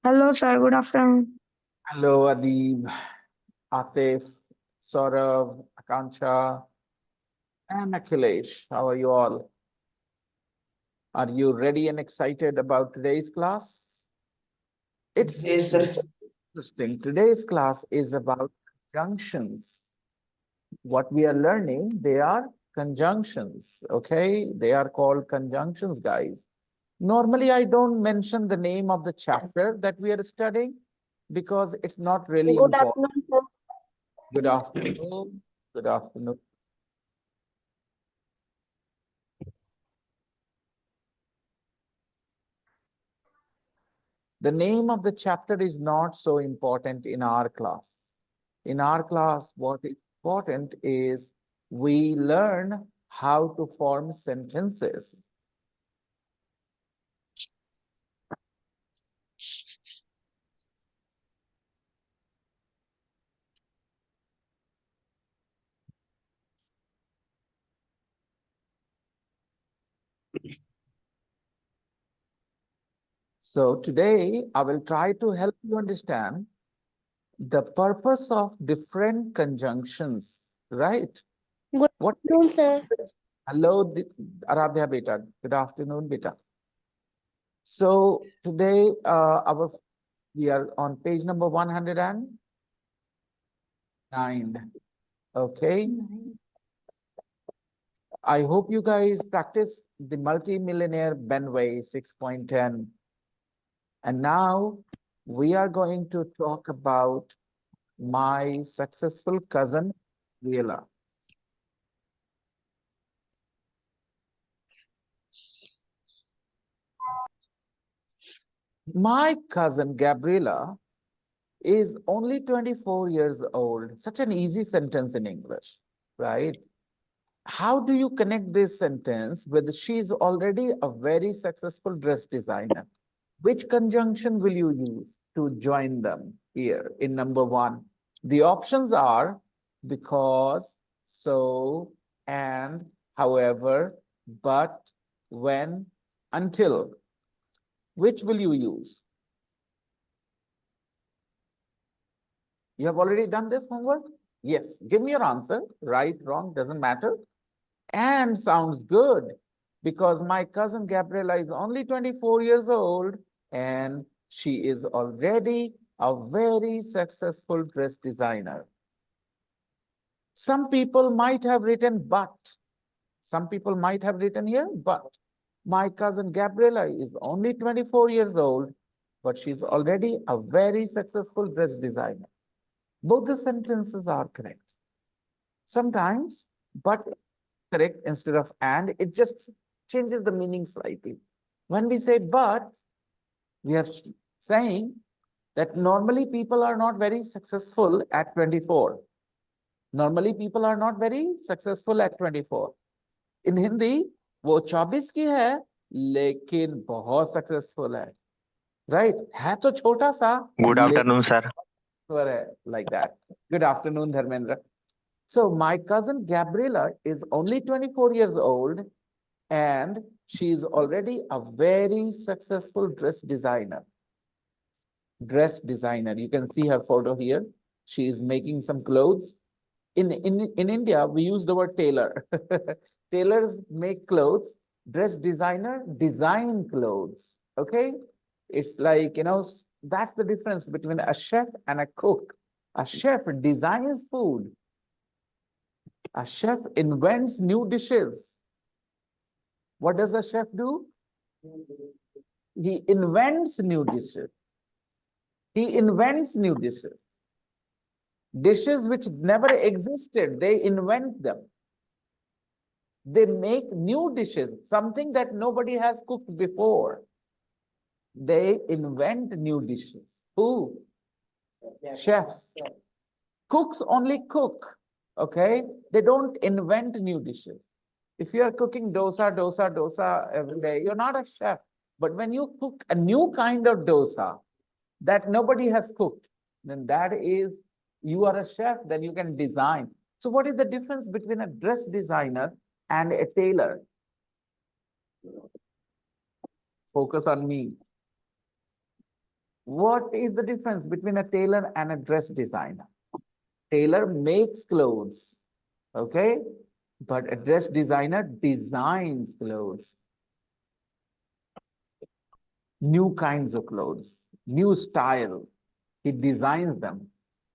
Hello, sir. Good afternoon. Hello, Adib, Atif, Saurav, Akanksha, and Akhilesh. How are you all? Are you ready and excited about today's class? It's Yes, sir. interesting. Today's class is about conjunctions. What we are learning, they are conjunctions, okay? They are called conjunctions, guys. Normally, I don't mention the name of the chapter that we are studying because it's not really Good important. afternoon, sir. Good afternoon. Good afternoon. The name of the chapter is not so important in our class. In our class, what is important is we learn how to form sentences. So today, I will try to help you understand the purpose of different conjunctions, right? Good What? afternoon, sir. Hello, Aradhya beta. Good afternoon, beta. So today, we are on page number 109. Okay. I hope you guys practice the multi-millionaire Benway 6.10. And now we are going to talk about my successful cousin, Gabriela. My cousin, Gabriela, is only 24 years old. Such an easy sentence in English, right? How do you connect this sentence with she's already a very successful dress designer? Which conjunction will you use to join them here in number one? The options are because, so, and, however, but, when, until. Which will you use? You have already done this homework? Yes. Give me your answer. Right, wrong, doesn't matter. And sounds good because my cousin Gabriela is only 24 years old and she is already a very successful dress designer. Some people might have written but. Some people might have written here but. My cousin Gabriela is only 24 years old, but she's already a very successful dress designer. Both the sentences are correct. Sometimes, but correct instead of and, it just changes the meaning slightly. When we say but, we are saying that normally people are not very successful at 24. Normally people are not very successful at 24. In Hindi, वो 24 की है, लेकिन बहुत successful है. Right? है तो छोटा सा, Good afternoon, sir. like that. Good afternoon, Dharmendra. So my cousin Gabriela is only 24 years old and she is already a very successful dress designer. Dress designer. You can see her photo here. She is making some clothes. In India, we use the word tailor. Tailors make clothes. Dress designer design clothes. Okay? It's like, that's the difference between a chef and a cook. A chef designs food. A chef invents new dishes. What does a chef do? He invents new dishes. He invents new dishes. Dishes which never existed, they invent them. They make new dishes, something that nobody has cooked before. They invent new dishes. Who? Chefs. Cooks only cook, okay? They don't invent new dishes. If you are cooking dosa every day, you're not a chef. But when you cook a new kind of dosa that nobody has cooked, then that is, you are a chef, then you can design. So what is the difference between a dress designer and a tailor? Focus on me. What is the difference between a tailor and a dress designer? Tailor makes clothes, okay? But a dress designer designs clothes, new kinds of clothes, new style. He designs them.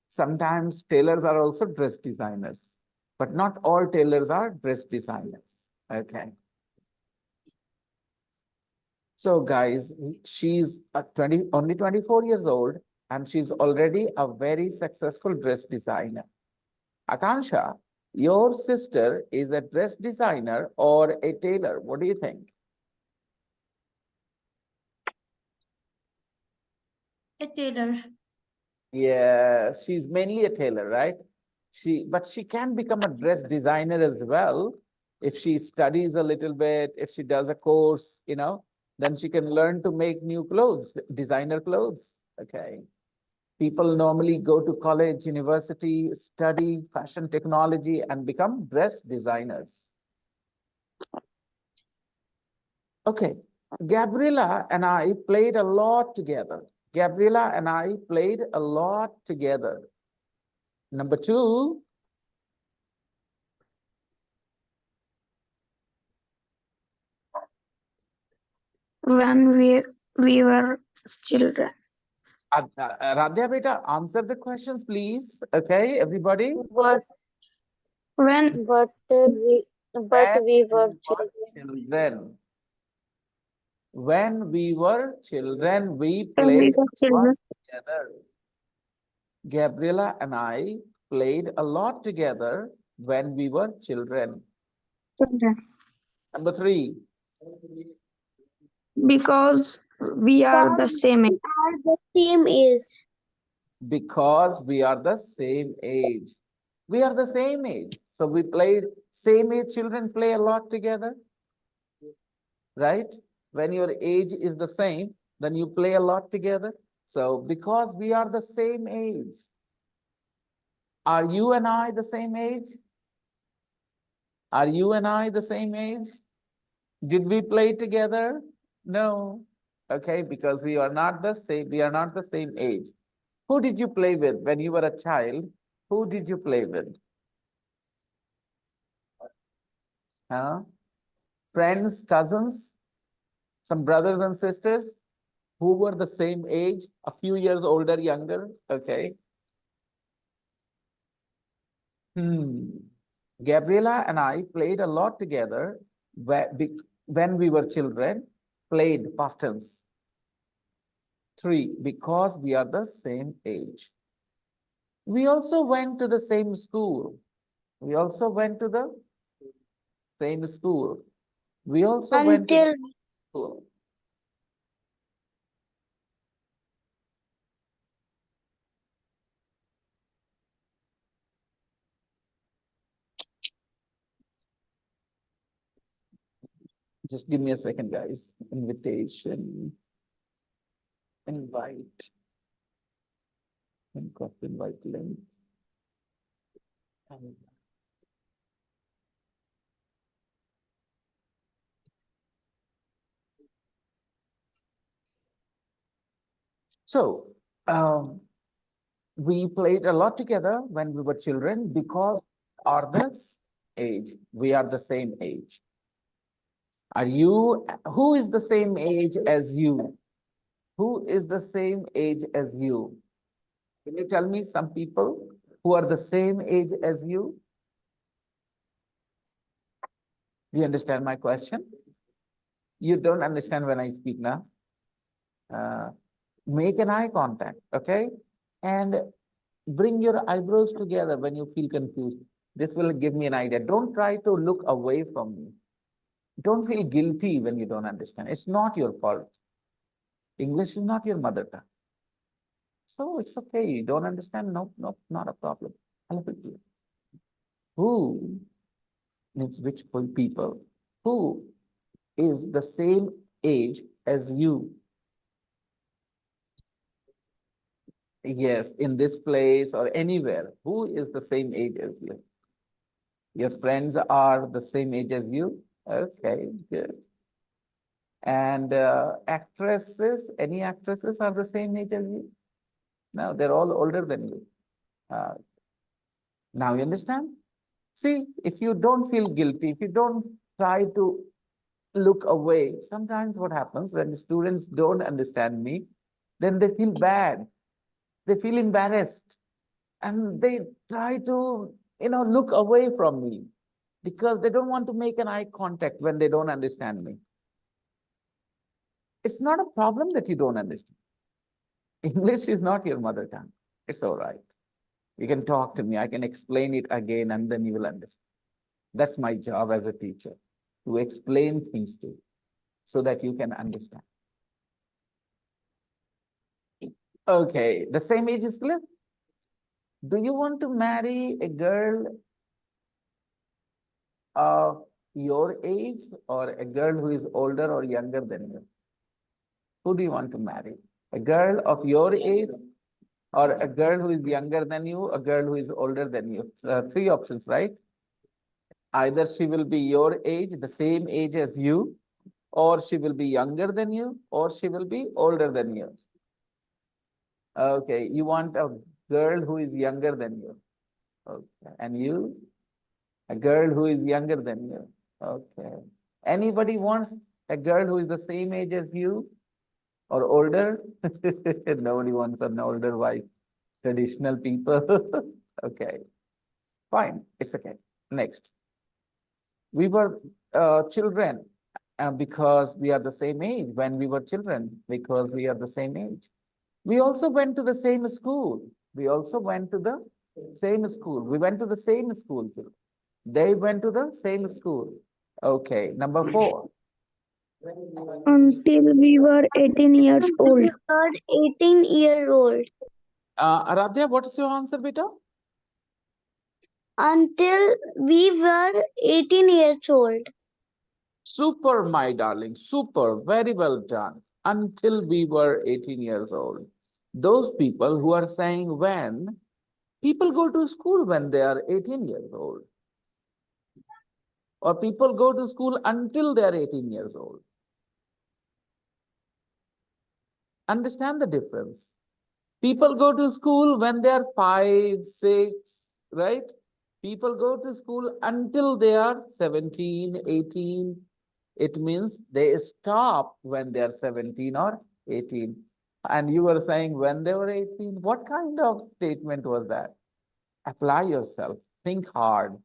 Sometimes tailors are also dress designers, but not all tailors are dress designers. Okay. So guys, she's only 24 years old and she's already a very successful dress designer. Akansha, your sister is a dress designer or a tailor. What do you think? A tailor. Yeah, she's mainly a tailor, right? But she can become a dress designer as well if she studies a little bit, if she does a course, then she can learn to make new clothes, designer clothes. Okay. People normally go to college, university, study fashion technology, and become dress designers. Okay. Gabriela and I played a lot together. Gabriela and I played a lot together. Number two, when we were children. Radhya beta, answer the questions, please. Okay, everybody. But When When we we were were children. children, when we were children, we when we played were a lot children. together. Gabriela and I played a lot together when we were children. Children. Number three, Because we are the Because same age. we are the same age. because we are the same age. We are the same age. So we played, same age children play a lot together, right? When your age is the same, then you play a lot together. So because we are the same age, are you and I the same age? Are you and I the same age? Did we play together? No. Okay, because we are not the same age. Who did you play with when you were a child? Who did you play with? Huh? Friends, cousins, some brothers and sisters who were the same age, a few years older, younger. Okay. Hmm. Gabriela and I played a lot together when we were children, played past tense. Three, because we are the same age. We also went to the same school. We also went to the same school. We also went to the Until school. Just give me a second, guys. Invitation, invite, and copy invite link. And so, um, we played a lot together when we were children because are this age. We are the same age. Are you, who is the same age as you? Who is the same age as you? Can you tell me some people who are the same age as you? Do you understand my question? You don't understand when I speak now. Uh, make an eye contact, okay? And bring your eyebrows together when you feel confused. This will give me an idea. Don't try to look away from me. Don't feel guilty when you don't understand. It's not your fault. English is not your mother tongue. So it's okay. You don't understand? No, no, not a problem. I'll help you. Who means which people? Who is the same age as you? Yes, in this place or anywhere. Who is the same age as you? Your friends are the same age as you? Okay, good. And actresses, any actresses are the same age as you? No, they're all older than you. Uh, now you understand? See, if you don't feel guilty, if you don't try to look away, sometimes what happens when the students don't understand me, then they feel bad. They feel embarrassed and they try to, look away from me because they don't want to make an eye contact when they don't understand me. It's not a problem that you don't understand. English is not your mother tongue. It's all right. You can talk to me. I can explain it again and then you will understand. That's my job as a teacher, to explain things to you so that you can understand. Okay, the same age is clear. Do you want to marry a girl of your age or a girl who is older or younger than you? Who do you want to marry? A girl of your age or a girl who is younger than you, a girl who is older than you? Three options, right? Either she will be your age, the same age as you, or she will be younger than you, or she will be older than you. Okay, you want a girl who is younger than you. Okay, and you? A girl who is younger than you. Okay. Anybody wants a girl who is the same age as you or older? Nobody wants an older wife. Traditional people. Okay, fine. It's okay. Next. We were children because we are the same age when we were children because we are the same age. We also went to the same school. We also went to the same school. We went to the same school too. They went to the same school. Okay, number 4. Until we were 18 years old. We were 18-year-old. Aradhya, what is your answer, beta? Until we were 18 years old. Super, my darling, super, very well done. Until we were 18 years old. Those people who are saying when, people go to school when they are 18 years old. Or people go to school until they are 18 years old. Understand the difference. People go to school when they are 5, 6, right? People go to school until they are 17, 18. It means they stop when they are 17 or 18. And you were saying when they were 18. What kind of statement was that? Apply yourself. Think hard.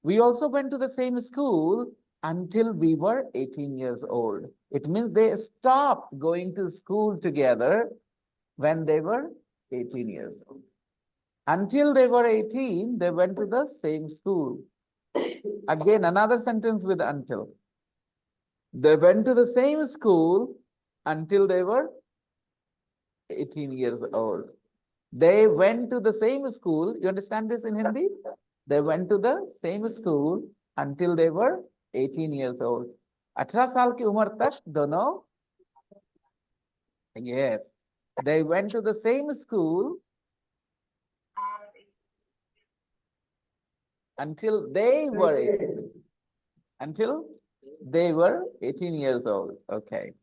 We also went to the same school until we were 18 years old. It means they stopped going to school together when they were 18 years old. Until they were 18, they went to the same school. Again, another sentence with until. They went to the same school until they were 18 years old. They went to the same school. You understand this in Hindi? They went to the same school until they were 18 years old. 18 साल की उम्र तक दोनों. Yes. They went to the same school until they were 18. Until they were 18 years old. Okay.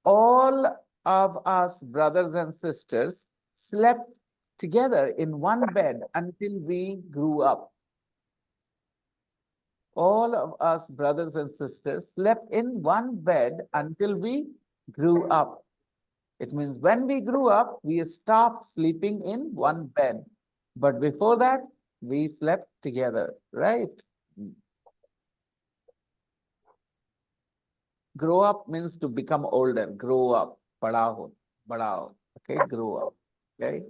All of us brothers and sisters slept together in one bed until we grew up. All of us brothers and sisters slept in one bed until we grew up. It means when we grew up, we stopped sleeping in one bed. But before that, we slept together, right? Grow up means to become older. Grow up. Bada ho. Okay, grow up. Okay.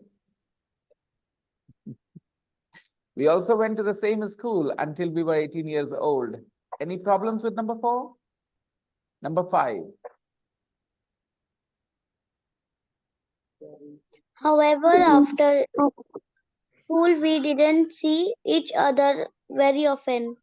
We also went to the same school until we were 18 years old. Any problems with number 4? Number 5. However, after school, we didn't see each other very often.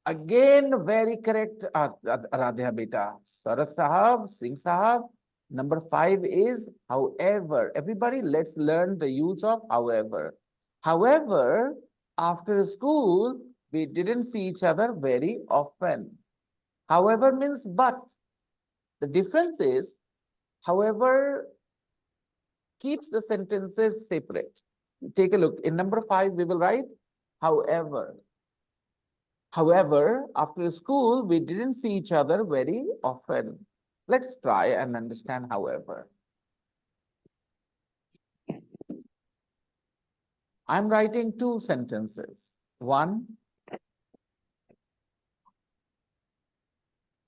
Again, very correct, Aradhya beta. Saras Sahab, Singh Sahab. Number 5 is however. Everybody, let's learn the use of however. However, after school, we didn't see each other very often. However means but. The difference is, however keeps the sentences separate. Take a look. In number 5, we will write however. However, after school, we didn't see each other very often. Let's try and understand however. I'm writing 2 sentences.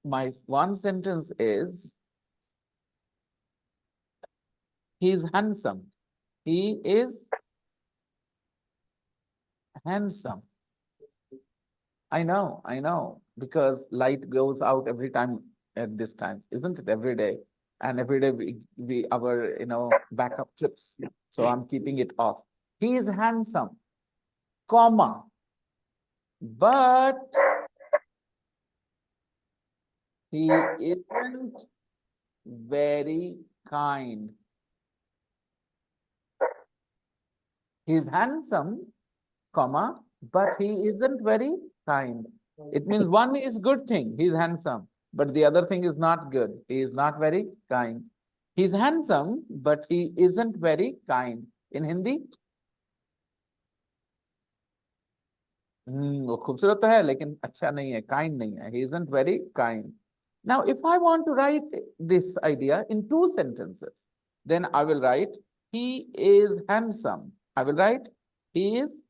My one sentence is, he is handsome. He is handsome. I know, because light goes out every time at this time, isn't it? Every day. And every day we our backup clips. So I'm keeping it off. He is handsome, comma, but he isn't very kind. He is handsome, comma, but he isn't very kind. It means one is good thing, he is handsome, but the other thing is not good. He is not very kind. He's handsome, but he isn't very kind. In Hindi, वो खूबसूरत तो है लेकिन अच्छा नहीं है, kind नहीं है. He isn't very kind. Now, if I want to write this idea in 2 sentences, then I will write, he is handsome. I will write, he is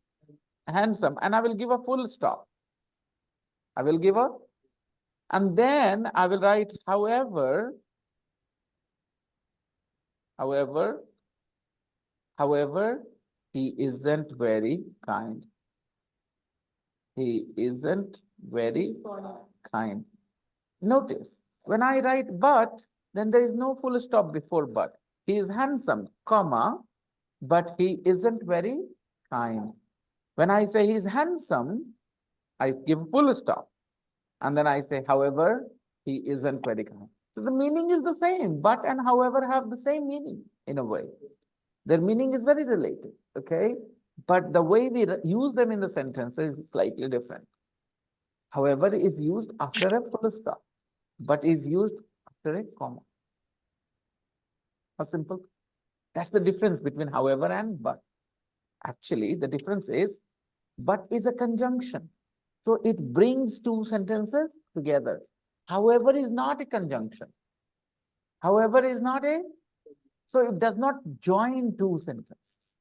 handsome, and I will give a full stop. I will give a, and then I will write, however, he isn't very kind. He isn't very kind. Notice, when I write but, then there is no full stop before but. He is handsome, comma, but he isn't very kind. When I say he's handsome, I give full stop. And then I say, however, he isn't very kind. So the meaning is the same. But and however have the same meaning in a way. Their meaning is very related, okay? But the way we use them in the sentences is slightly different. However is used after a full stop, but is used after a comma. How simple? That's the difference between however and but. Actually, the difference is, but is a conjunction. So it brings 2 sentences together. However is not a conjunction. However is not a, so it does not join 2 sentences.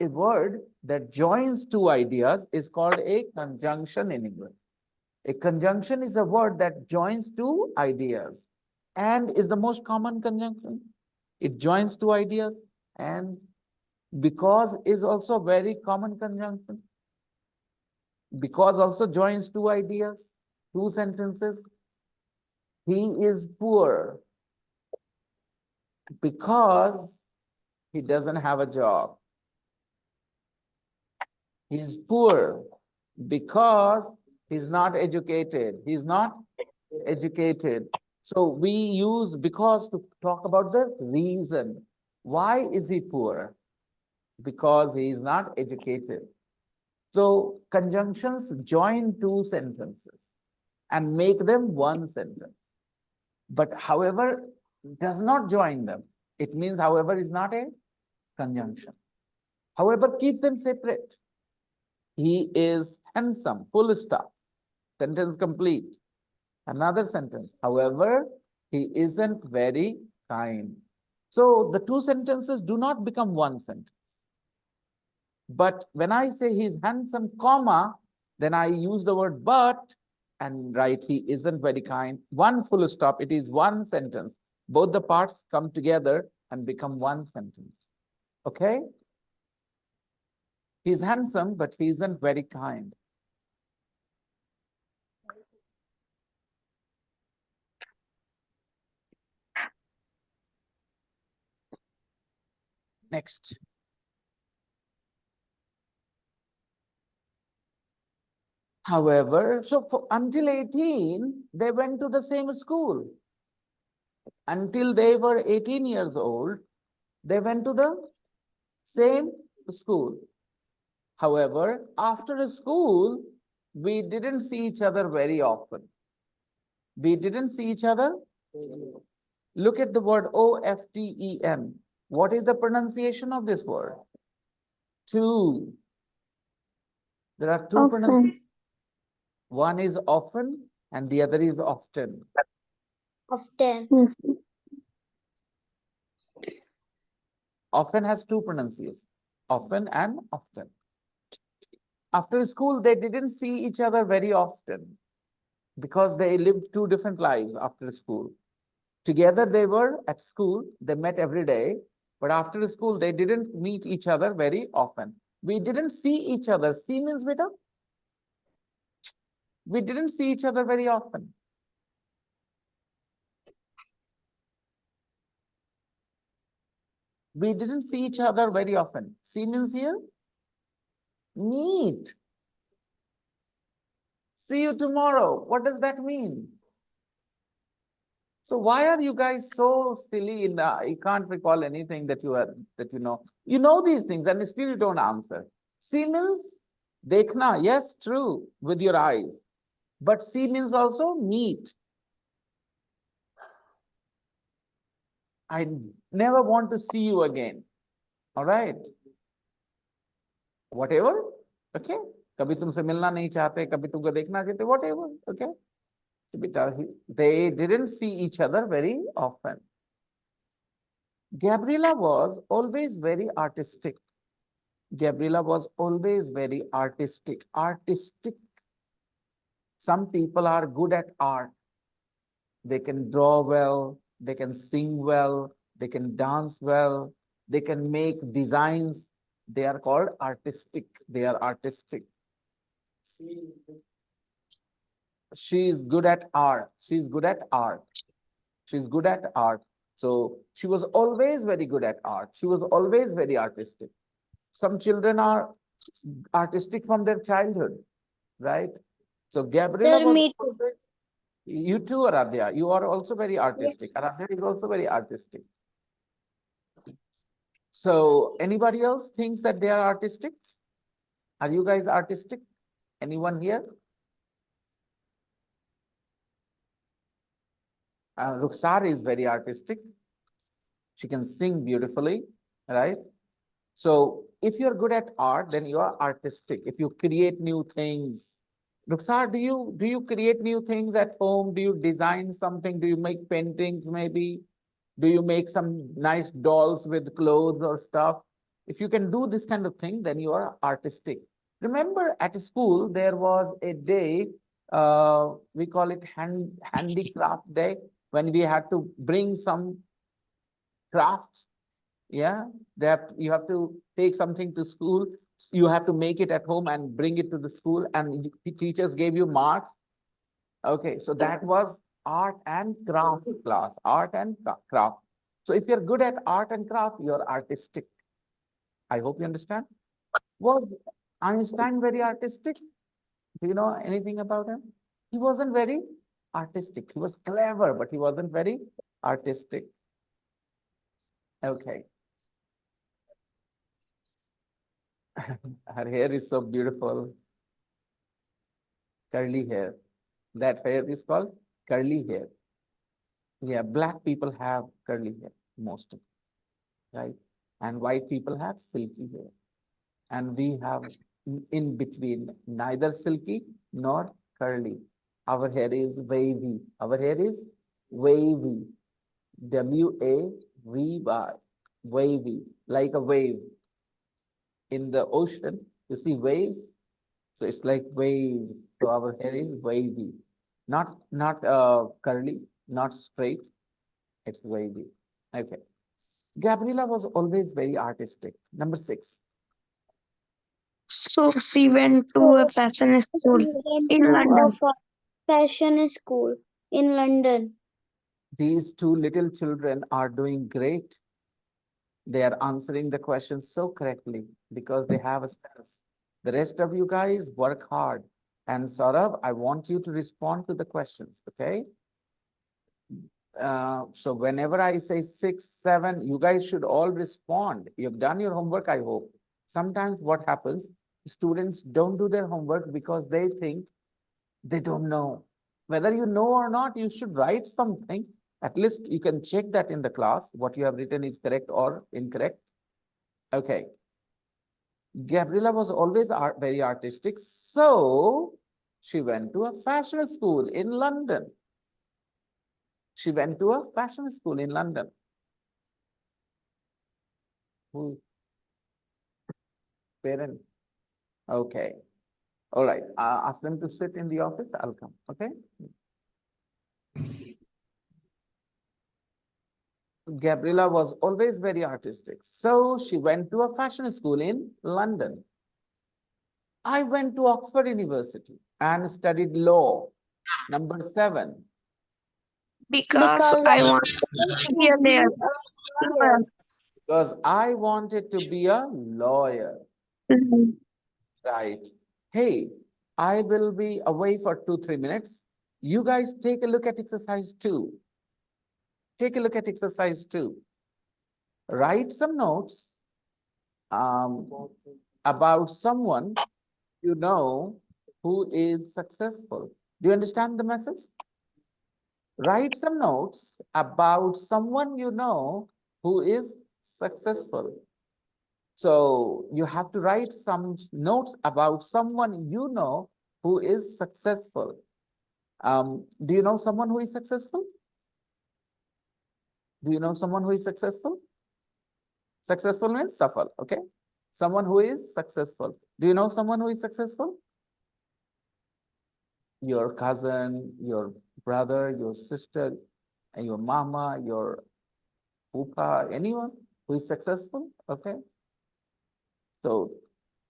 A word that joins 2 ideas is called a conjunction in English. A conjunction is a word that joins 2 ideas and is the most common conjunction. It joins 2 ideas, and because is also a very common conjunction. Because also joins 2 ideas, 2 sentences. He is poor because he doesn't have a job. He is poor because he's not educated. He's not educated. So we use because to talk about the reason. Why is he poor? Because he is not educated. So conjunctions join 2 sentences and make them 1 sentence. But however does not join them. It means however is not a conjunction. However, keep them separate. He is handsome, full stop. Sentence complete. Another sentence. However, he isn't very kind. So the 2 sentences do not become 1 sentence. But when I say he's handsome, comma, then I use the word but and write he isn't very kind. 1 full stop, it is 1 sentence. Both the parts come together and become 1 sentence. Okay? He's handsome, but he isn't very kind. Next. However, so until 18, they went to the same school. Until they were 18 years old, they went to the same school. However, after school, we didn't see each other very often. We didn't see each other. Look at the word often. What is the pronunciation of this word? Two. There are two pronunciations. Often. One is often and the other is often. Often. Yes. Often has two pronunciations. Often and often. After school, they didn't see each other very often because they lived two different lives after school. Together they were at school, they met every day, but after school, they didn't meet each other very often. We didn't see each other. See means beta? We didn't see each other very often. We didn't see each other very often. See means here? Meet. See you tomorrow. What does that mean? So why are you guys so silly in you can't recall anything that you are that you know? You know these things and still you don't answer. See means dekhna, yes, true, with your eyes. But see means also meet. I never want to see you again. All right. Whatever. Okay. कभी तुमसे मिलना नहीं चाहते, कभी तुमको देखना चाहते, whatever. Okay. They didn't see each other very often. Gabriela was always very artistic. Gabriela was always very artistic. Artistic. Some people are good at art. They can draw well, they can sing well, they can dance well, they can make designs. They are called artistic. They are artistic. She is good at art. She is good at art. She is good at art. So she was always very good at art. She was always very artistic. Some children are artistic from their childhood, right? So Gabriela Tell was me. always, you too, Aradhya, you are also very artistic. Aradhya is also very artistic. So anybody else thinks that they are artistic? Are you guys artistic? Anyone here? Rukhsar is very artistic. She can sing beautifully, right? So if you're good at art, then you are artistic. If you create new things. Rukhsar, do you create new things at home? Do you design something? Do you make paintings maybe? Do you make some nice dolls with clothes or stuff? If you can do this kind of thing, then you are artistic. Remember at school, there was a day, we call it handicraft day, when we had to bring some crafts. Yeah, you have to take something to school. You have to make it at home and bring it to the school, and the teachers gave you marks. Okay, so that was art and craft class, art and craft. So if you're good at art and craft, you're artistic. I hope you understand. Was Einstein very artistic? Do you know anything about him? He wasn't very artistic. He was clever, but he wasn't very artistic. Okay. Her hair is so beautiful. Curly hair. That hair is called curly hair. Yeah, black people have curly hair, most of it, right? And white people have silky hair. And we have in between, neither silky nor curly. Our hair is wavy. Our hair is wavy. W-A-V-Y. Wavy, like a wave. In the ocean, you see waves. So it's like waves. So our hair is wavy. Not curly, not straight. It's wavy. Okay. Gabriela was always very artistic. Number 6. So she went to a So fashion school she went in to a London. fashion school in London. These two little children are doing great. They are answering the questions so correctly because they have a sense. The rest of you guys work hard. And Saurabh, I want you to respond to the questions, okay? So whenever I say 6, 7, you guys should all respond. You've done your homework, I hope. Sometimes what happens, students don't do their homework because they think they don't know. Whether you know or not, you should write something. At least you can check that in the class, what you have written is correct or incorrect. Okay. Gabriela was always very artistic, so she went to a fashion school in London. She went to a fashion school in London. Who? Parent? Okay. All right. Ask them to sit in the office. I'll come. Okay. Gabriela was always very artistic, so she went to a fashion school in London. I went to Oxford University and studied law. Number 7. Because I want to be a lawyer. Lawyer. Because I wanted to be a lawyer. Mhm. Right. Hey, I will be away for 2-3 minutes. You guys take a look at exercise 2. Take a look at exercise 2. Write some notes um, about someone you know who is successful. Do you understand the message? Write some notes about someone you know who is successful. So you have to write some notes about someone you know who is successful. Do you know someone who is successful? Do you know someone who is successful? Successful means suffer, okay? Someone who is successful. Do you know someone who is successful? Your cousin, your brother, your sister, your mama, your pupa, anyone who is successful, okay? So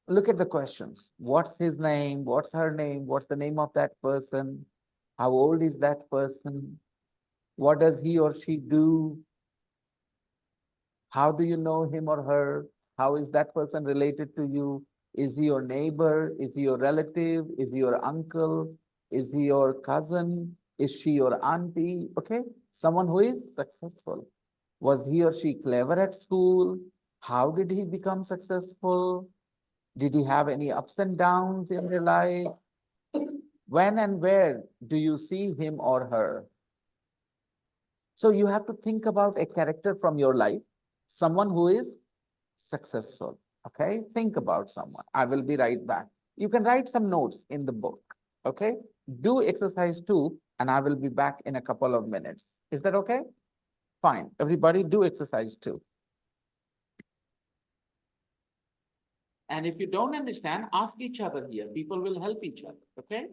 look at the questions. What's his name? What's her name? What's the name of that person? How old is that person? What does he or she do? How do you know him or her? How is that person related to you? Is he your neighbor? Is he your relative? Is he your uncle? Is he your cousin? Is she your auntie? Okay, someone who is successful. Was he or she clever at school? How did he become successful? Did he have any ups and downs in their life? When and where do you see him or her? So you have to think about a character from your life, someone who is successful. Okay, think about someone. I will be right back. You can write some notes in the book. Okay, do exercise 2, and I will be back in a couple of minutes. Is that okay? Fine. Everybody do exercise 2. And if you don't understand, ask each other here. People will help each other. Okay.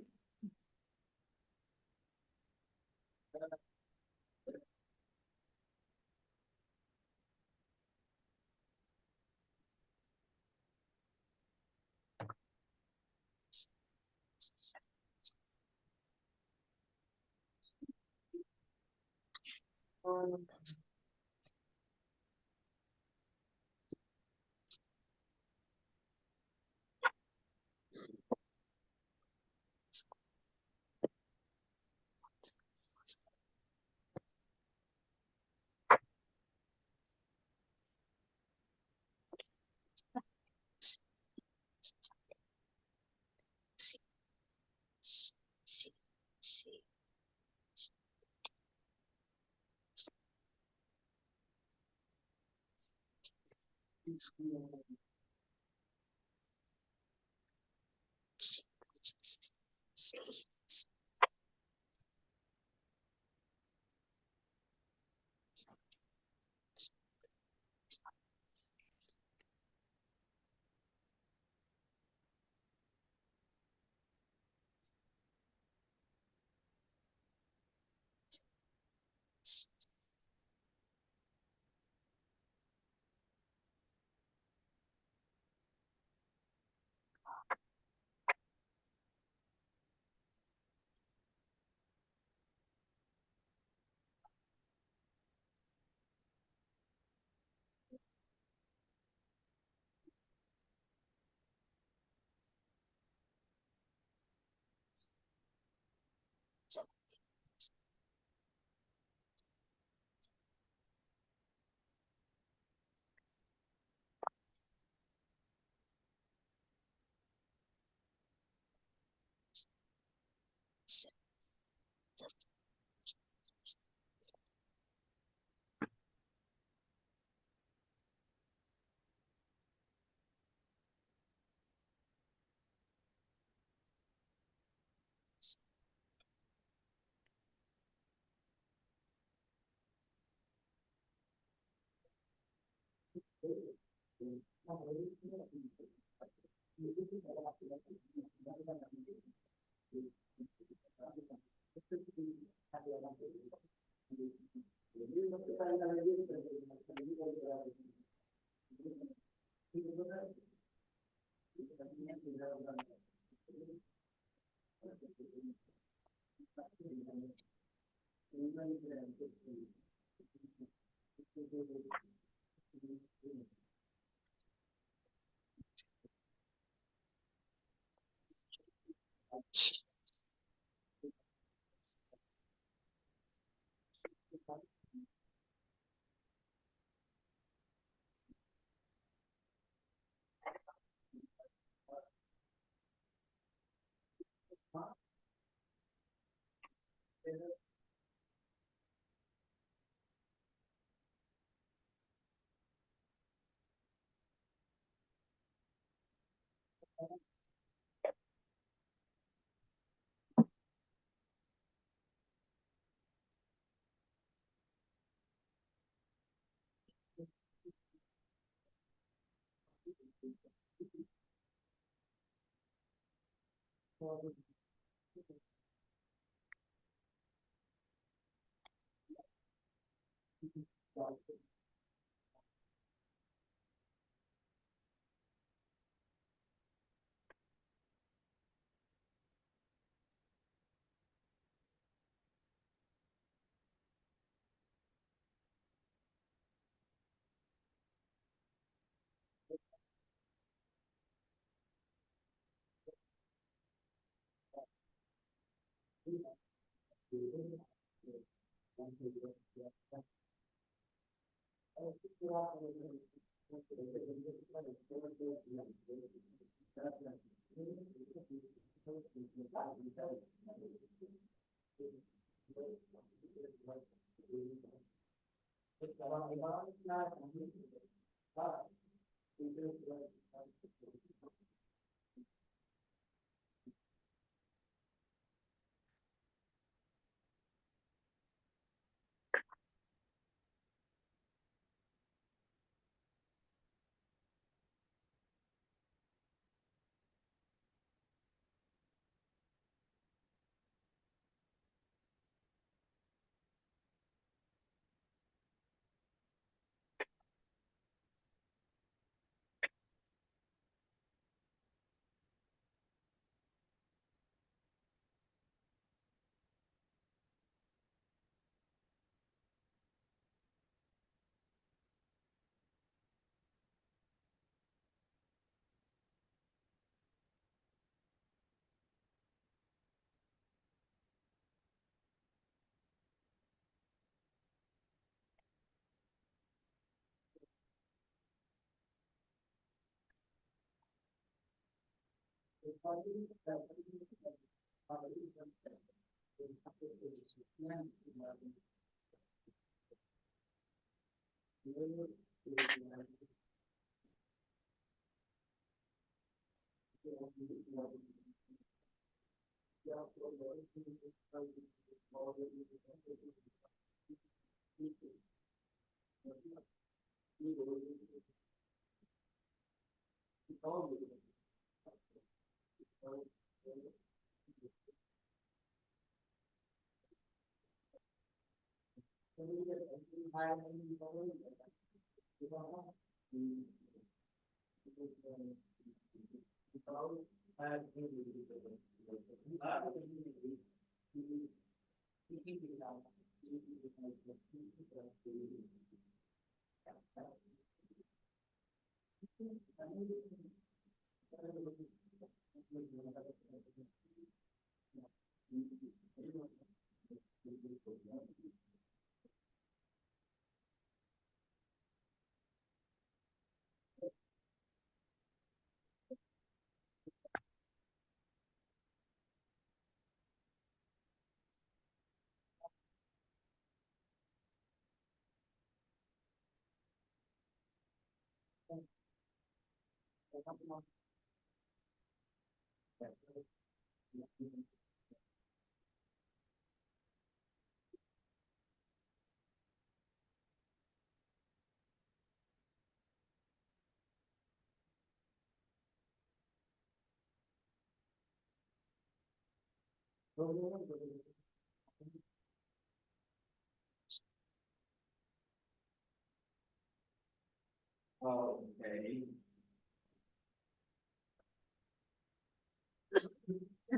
Okay.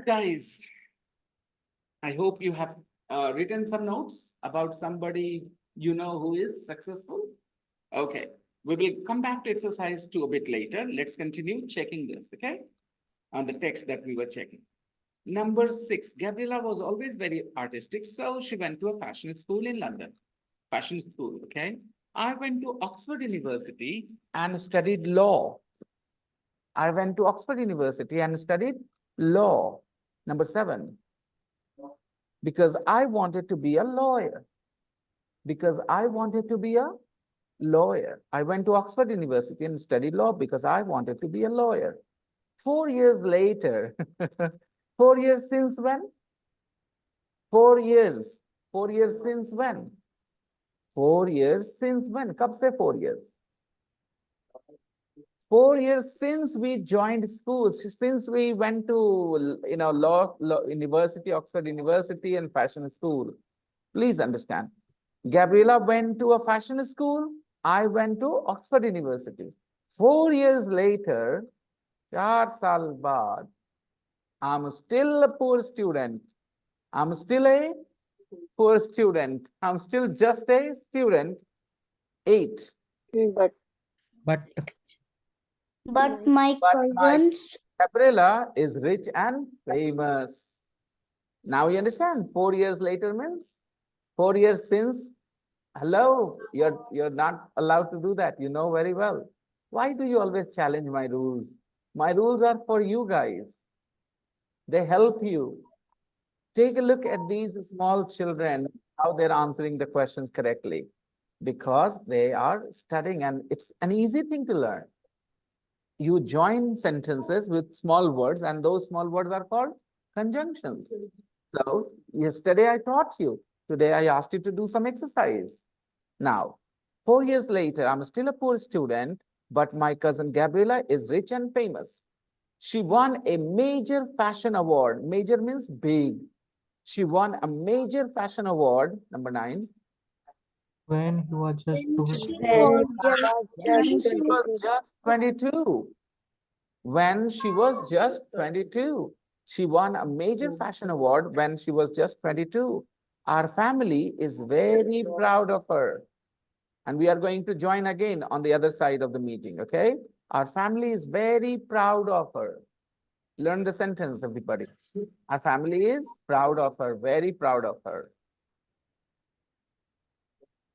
Guys, I hope you have written some notes about somebody you know who is successful. Okay, we will come back to exercise 2 a bit later. Let's continue checking this, okay? On the text that we were checking. Number 6, Gabriela was always very artistic, so she went to a fashion school in London. Fashion school, okay? I went to Oxford University and studied law. I went to Oxford University and studied law. Number 7, because I wanted to be a lawyer. Because I wanted to be a lawyer. I went to Oxford University and studied law because I wanted to be a lawyer. 4 years later, 4 years since when? 4 years. 4 years since when? 4 years since when? Kab se 4 years? 4 years since we joined schools, since we went to, law university, Oxford University and fashion school. Please understand. Gabriela went to a fashion school. I went to Oxford University. 4 years later, 4 saal baad, I'm still a poor student. I'm still a poor student. I'm still just a student. 8. But But my But my cousins, Gabriela is rich and famous. Now you understand? 4 years later means 4 years since. Hello, you're not allowed to do that. You know very well. Why do you always challenge my rules? My rules are for you guys. They help you. Take a look at these small children, how they're answering the questions correctly. Because they are studying and it's an easy thing to learn. You join sentences with small words and those small words are called conjunctions. So yesterday I taught you. Today I asked you to do some exercise. Now, 4 years later, I'm still a poor student, but my cousin Gabriela is rich and famous. She won a major fashion award. Major means big. She won a major fashion award, number 9, when he was just was when she was just 22. When she was just 22. She won a major fashion award when she was just 22. Our family is very proud of her. And we are going to join again on the other side of the meeting, okay? Our family is very proud of her. Learn the sentence, everybody. Our family is proud of her, very proud of her.